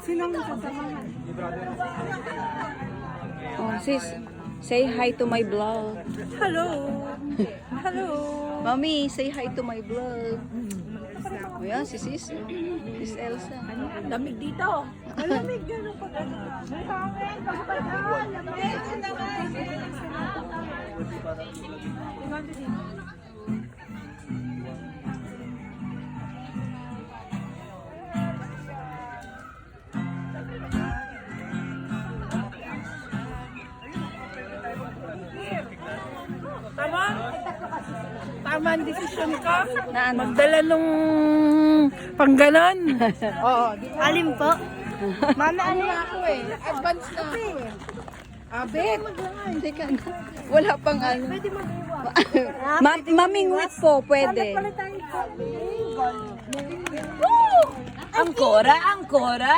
Sinong sasamahan? Oh, sis, say hi to my vlog. Hello! Hello! Mami, say hi to my vlog. O yan, si sis. Sis Elsa. Lamig dito. Malamig gano'n pag ano. Tama? Tama ang desisyon ko. Na ano? Magdala nung pangganon. Oo. Alin po? Mami, ano na ako eh. Advance na ako eh. Abet. Teka na. Wala pang ano. Pwede mag-iwan. Mamingwit po, pwede. Pala tayo. Angkora, angkora.